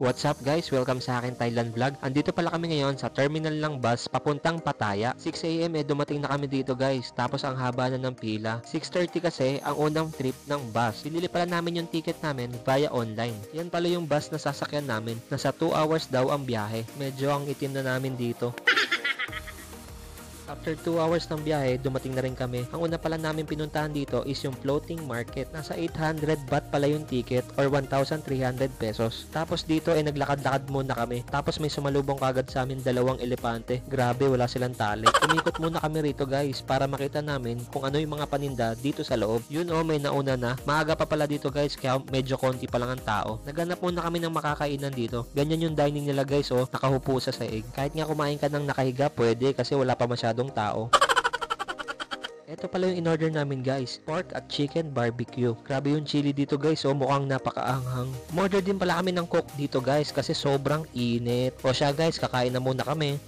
What's up guys? Welcome sa akin Thailand Vlog. Andito pala kami ngayon sa terminal ng bus papuntang Pattaya. 6 AM dumating na kami dito guys. Tapos ang haba na ng pila. 6:30 kasi ang unang trip ng bus. Pinili pala namin yung ticket namin via online. Yan pala yung bus na sasakyan namin. Nasa 2 hours daw ang biyahe. Medyo ang itim na namin dito. After 2 hours ng biyahe, dumating na rin kami. Ang una pala namin pinuntahan dito is yung floating market. Nasa 800 baht pala yung ticket or 1,300 pesos. Tapos dito ay naglakad-lakad muna kami. Tapos may sumalubong kagad sa amin dalawang elepante. Grabe, wala silang tali. Umikot muna kami rito guys para makita namin kung ano yung mga paninda dito sa loob. Yun may nauna na. Maaga pa pala dito guys kaya medyo konti pa lang ang tao. Naghanap muna kami ng makakainan dito. Ganyan yung dining nila guys nakahupo sa saig. Kahit nga kumain ka ng nakahiga pwede kasi wala pa masyadong tao. Ito pala yung in-order namin guys, pork at chicken barbecue. Grabe yung chili dito guys, mukhang napakaanghang. Umorder din pala kami ng coke dito guys kasi sobrang init. O siya guys, kakain na muna kami.